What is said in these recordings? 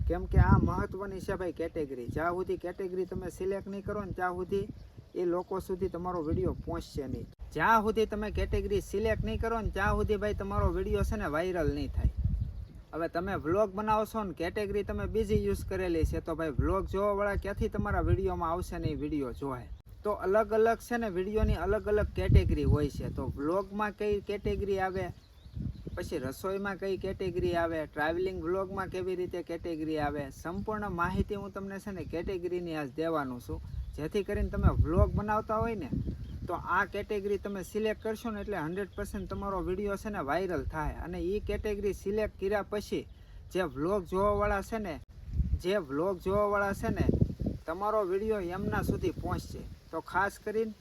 કેમ કે આ મહત્વની છે ભાઈ કેટેગરી. જ્યાં સુધી કેટેગરી તમે સિલેક્ટ નહીં કરો ને ત્યાં સુધી એ લોકો સુધી તમારો વિડીયો પહોંચશે નહીં. જ્યાં સુધી તમે કેટેગરી સિલેક્ટ નહીં કરો ને ત્યાં સુધી ભાઈ તમારો વિડીયો છે ને વાયરલ નહીં થાય. હવે તમે વ્લોગ બનાવશો ને કેટેગરી તમે બીજી યુઝ કરેલી છે તો ભાઈ વ્લોગ જોવાવાળા ક્યાંથી તમારા વિડીયોમાં આવશે ને એ વિડીયો જોવે. તો અલગ અલગ છે ને વિડીયોની અલગ અલગ કેટેગરી હોય છે. તો વ્લોગમાં કઈ કેટેગરી આવે, પછી રસોઈમાં કઈ કેટેગરી આવે, ટ્રાવેલિંગ વ્લોગમાં કેવી રીતે કેટેગરી આવે, સંપૂર્ણ માહિતી હું તમને છે ને કેટેગરીની આજ દેવાનું છું. જેથી કરીને તમે વ્લોગ બનાવતા હોય ને તો આ કેટેગરી તમે સિલેક્ટ કરશો ને એટલે 100% તમારો વિડીયો છે ને વાયરલ થાય. અને એ કેટેગરી સિલેક્ટ કર્યા પછી જે વ્લોગ જોવાવાળા છે ને તમારો વિડીયો એમના સુધી પહોંચશે. તો ખાસ કરીને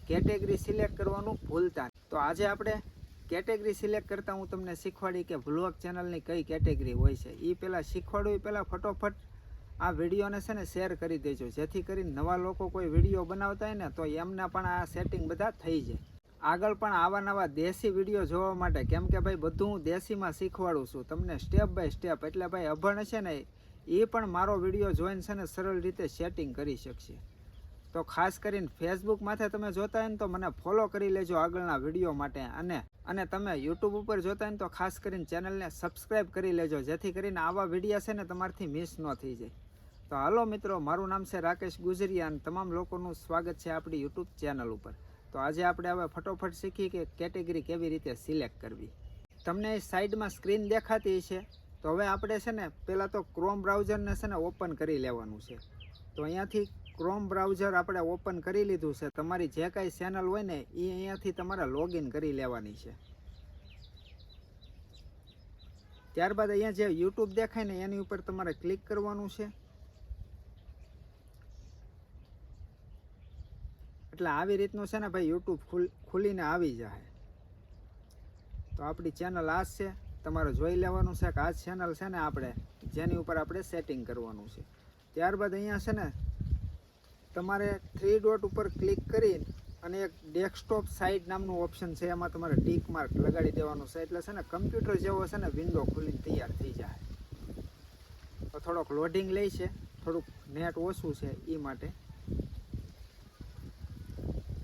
કેટેગરી સિલેક્ટ કરવાનું ભૂલતા નહીં. તો આજે આપણે કેટેગરી સિલેક્ટ કરતા હું તમને શીખવાડી કે વ્લોગ ચેનલની કઈ કેટેગરી હોય છે. એ પહેલાં શીખવાડું એ પહેલાં ફટોફટ આ વિડીયોને છે ને શેર કરી દેજો, જેથી કરીને નવા લોકો કોઈ વિડીયો બનાવતા હોય ને તો એમના પણ આ સેટિંગ બધા થઈ જાય. આગળ પણ આવા નવા દેશી વિડીયો જોવા માટે, કેમ કે ભાઈ બધું હું દેશીમાં શીખવાડું છું તમને સ્ટેપ બાય સ્ટેપ. એટલે ભાઈ અભણ છે ને એ પણ મારો વિડીયો જોઈને છે ને સરળ રીતે સેટિંગ કરી શકશે. તો ખાસ કરીને ફેસબુક માથે તમે જોતા હોય ને તો મને ફોલો કરી લેજો આગળના વિડીયો માટે. અને તમે યુટ્યુબ ઉપર જોતા હોય ને તો ખાસ કરીને ચેનલને સબસ્ક્રાઈબ કરી લેજો, જેથી કરીને આવા વિડીયો છે ને તમારાથી મિસ ન થઈ જાય. તો હાલો મિત્રો, મારું નામ છે રાકેશ ગુજરિયા અને તમામ લોકોનું સ્વાગત છે આપણી યુટ્યુબ ચેનલ ઉપર. તો આજે આપણે હવે ફટોફટ શીખી કે કેટેગરી કેવી રીતે સિલેક્ટ કરવી. તમને સાઈડમાં સ્ક્રીન દેખાતી છે. તો હવે આપણે છે ને પહેલાં તો ક્રોમ બ્રાઉઝરને છે ને ઓપન કરી લેવાનું છે. તો અહીંયાથી ક્રોમ બ્રાઉઝર આપણે ઓપન કરી લીધું છે. તમારી જે કાંઈ ચેનલ હોય ને એ અહીંયાથી તમારે લોગિન કરી લેવાની છે. ત્યારબાદ અહીંયા જે યુટ્યુબ દેખાય ને એની ઉપર તમારે ક્લિક કરવાનું છે. એટલે આવી રીતનું છે ને ભાઈ યુટ્યુબ ખુલીને આવી જાય. તો આપણી ચેનલ આ છે, તમારે જોઈ લેવાનું છે કે આ ચેનલ છે ને આપણે જેની ઉપર આપણે સેટિંગ કરવાનું છે. ત્યારબાદ અહીંયા છે ને તમારે 3 ડોટ ઉપર ક્લિક કરી અને એક ડેસ્કટોપ સાઇટ નામનું ઓપ્શન છે, એમાં તમારે ટીક માર્ક લગાડી દેવાનું છે. એટલે છે ને કમ્પ્યુટર જેવો છે ને વિન્ડો ખુલીને તૈયાર થઈ જાય. તો થોડોક લોડિંગ લે છે, થોડુંક નેટ ઓછું છે એ માટે.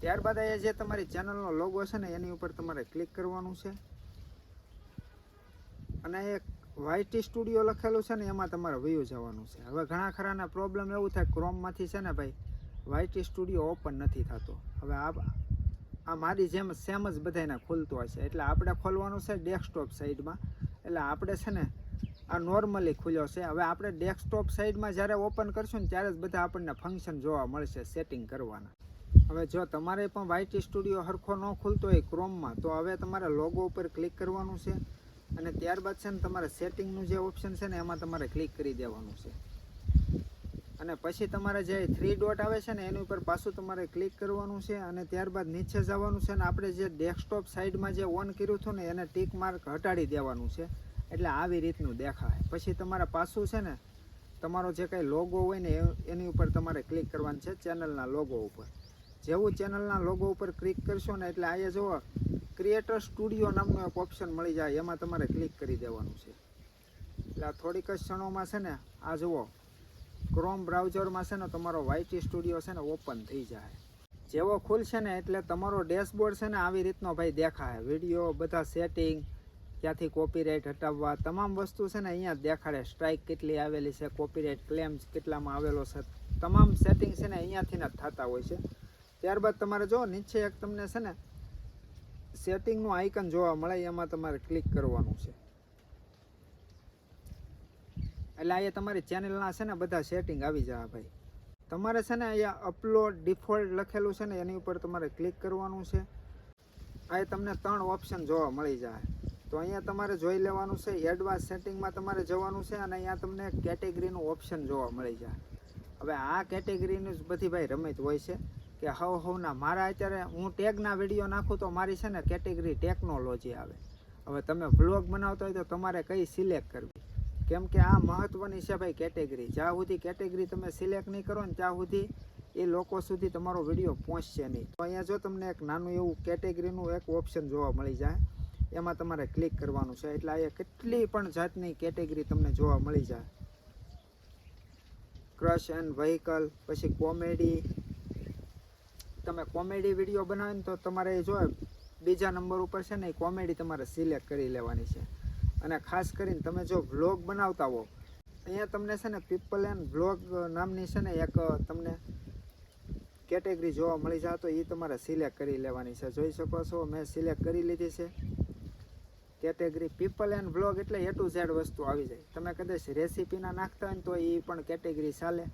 ત્યારબાદ અહીંયા જે તમારી ચેનલનો લોગો છે ને એની ઉપર તમારે ક્લિક કરવાનું છે. અને એક YT સ્ટુડિયો લખેલું છે ને એમાં તમારે વયું જવાનું છે. હવે ઘણા ખરાના પ્રોબ્લેમ એવું થાય ક્રોમમાંથી છે ને ભાઈ YT સ્ટુડિયો ઓપન નથી થતો. હવે આ મારી જેમ સેમ જ બધાને ખુલતો હશે. એટલે આપણે ખોલવાનું છે ડેસ્કટોપ સાઈડમાં. એટલે આપણે છે ને આ નોર્મલી ખુલ્યો છે. હવે આપણે ડેસ્કટોપ સાઈડમાં જ્યારે ઓપન કરશું ને ત્યારે જ બધા આપણને ફંક્શન જોવા મળશે સેટિંગ કરવાના. હવે જો તમારે પણ YT સ્ટુડિયો સરખો ન ખુલતો હોય ક્રોમમાં તો હવે તમારે લોગો ઉપર ક્લિક કરવાનું છે. અને ત્યારબાદ છે ને તમારે સેટિંગનું જે ઓપ્શન છે ને એમાં તમારે ક્લિક કરી દેવાનું છે. અને પછી તમારે જે 3 ડોટ આવે છે ને એની ઉપર પાછું તમારે ક્લિક કરવાનું છે. અને ત્યારબાદ નીચે જવાનું છે ને આપણે જે ડેસ્કટોપ સાઈડમાં જે ઓન કર્યું હતું ને એને ટીક માર્ક હટાડી દેવાનું છે. એટલે આવી રીતનું દેખાય. પછી તમારે પાછું છે ને તમારો જે કાંઈ લોગો હોય ને એની ઉપર તમારે ક્લિક કરવાનું છે, ચેનલના લોગો ઉપર. જેવું ચેનલના લોગો ઉપર ક્લિક કરશો ને એટલે અહીંયા જુઓ ક્રિએટર સ્ટુડિયો નામનો એક ઓપ્શન મળી જાય, એમાં તમારે ક્લિક કરી દેવાનું છે. એટલે આ થોડીક જ ક્ષણોમાં છે ને આ જુઓ ક્રોમ બ્રાઉઝરમાં છે ને તમારો YT સ્ટુડિયો છે ને ઓપન થઈ જાય. જેવો ખુલશે ને એટલે તમારો ડેશબોર્ડ છે ને આવી રીતનો ભાઈ દેખાય. વિડીયો બધા સેટિંગ, ક્યાંથી કોપીરાઇટ હટાવવા, તમામ વસ્તુ છે ને અહીંયા દેખાડે. સ્ટ્રાઇક કેટલી આવેલી છે, કોપીરાઇટ ક્લેમ્સ કેટલામાં આવેલો છે, તમામ સેટિંગ છે ને અહીંયાથી જ થતા હોય છે. ત્યારબાદ તમારે જો નીચે એક તમને છે ને સેટિંગનું આઇકન જોવા મળે, એમાં તમારે ક્લિક કરવાનું છે. એટલે અહીંયા તમારી ચેનલના છે ને બધા સેટિંગ આવી જાય ભાઈ. તમારે છે ને અહીંયા અપલોડ ડિફોલ્ટ લખેલું છે ને એની ઉપર તમારે ક્લિક કરવાનું છે. અહીંયા તમને 3 ઓપ્શન જોવા મળી જાય. તો અહીંયા તમારે જોઈ લેવાનું છે. એડવાન્સ સેટિંગમાં તમારે જવાનું છે અને અહીંયા તમને કેટેગરીનું ઓપ્શન જોવા મળી જાય. હવે આ કેટેગરીની જ બધી ભાઈ રમત હોય છે કે હવના મારા અત્યારે હું ટેગના વિડીયો નાખું તો મારી છે ને કેટેગરી ટેકનોલોજી આવે. હવે તમે વ્લોગ બનાવતા હોય તો તમારે કઈ સિલેક્ટ કરવી, કેમ કે આ મહત્વની છે ભાઈ કેટેગરી. જ્યાં સુધી કેટેગરી તમે સિલેક્ટ નહીં કરો ને ત્યાં સુધી એ લોકો સુધી તમારો વિડીયો પહોંચશે નહીં. તો અહીંયા જો તમને એક નાનું એવું કેટેગરીનું એક ઓપ્શન જોવા મળી જાય, એમાં તમારે ક્લિક કરવાનું છે. એટલે અહીંયા કેટલી પણ જાતની કેટેગરી તમને જોવા મળી જાય. ક્રશ એન્ડ વ્હીકલ, પછી કોમેડી. તમે કોમેડી વિડીયો બનાવે ને તો તમારે જો બીજા નંબર ઉપર છે ને એ કોમેડી તમારે સિલેક્ટ કરી લેવાની છે. અને ખાસ કરીને તમે જો વ્લોગ બનાવતા હો, અહીંયા તમને છે ને પીપલ એન્ડ વ્લોગ નામની છે ને એક તમને કેટેગરી જોવા મળી જાય, તો એ તમારે સિલેક્ટ કરી લેવાની છે. જોઈ શકો છો મેં સિલેક્ટ કરી લીધી છે કેટેગરી પીપલ એન્ડ વ્લોગ, એટલે A to Z વસ્તુ આવી જાય. તમે કદાચ રેસીપીના નાખતા હોય ને તો એ પણ કેટેગરી ચાલે.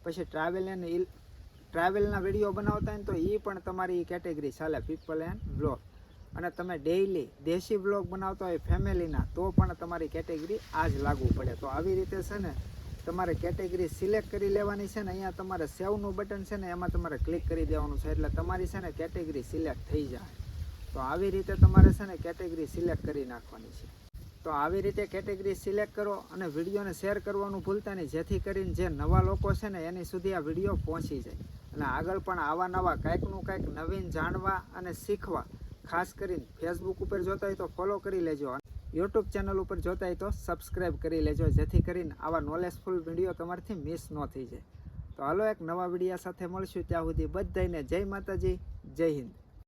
પછી ટ્રાવેલના વિડીયો બનાવતા હોય ને તો એ પણ તમારી કેટેગરી ચાલે, પીપલ એન્ડ વ્લોગ. અને તમે ડેઈલી દેશી વ્લોગ બનાવતા હોય ફેમિલીના, તો પણ તમારી કેટેગરી આ જ લાગુ પડે. તો આવી રીતે છે ને તમારે કેટેગરી સિલેક્ટ કરી લેવાની છે ને અહીંયા તમારે સેવનું બટન છે ને એમાં તમારે ક્લિક કરી દેવાનું છે, એટલે તમારી છે ને કેટેગરી સિલેક્ટ થઈ જાય. તો આવી રીતે તમારે છે ને કેટેગરી સિલેક્ટ કરી નાખવાની છે. તો આવી રીતે કેટેગરી સિલેક્ટ કરો અને વિડીયોને શેર કરવાનું ભૂલતા નહીં, જેથી કરીને જે નવા લોકો છે ને એની સુધી આ વિડીયો પહોંચી જાય. અને આગળ પણ આવા નવા કંઈકનું કંઈક નવીન જાણવા અને શીખવા, ખાસ કરીને ફેસબુક ઉપર જોતા હોય તો ફોલો કરી લેજો, યુટ્યુબ ચેનલ ઉપર જોતા હોય તો સબસ્ક્રાઈબ કરી લેજો, જેથી કરીને આવા નોલેજફુલ વિડીયો તમારાથી મિસ ન થઈ જાય. તો હાલો એક નવા વિડીયો સાથે મળશું, ત્યાં સુધી બધાને જય માતાજી, જય હિન્દ.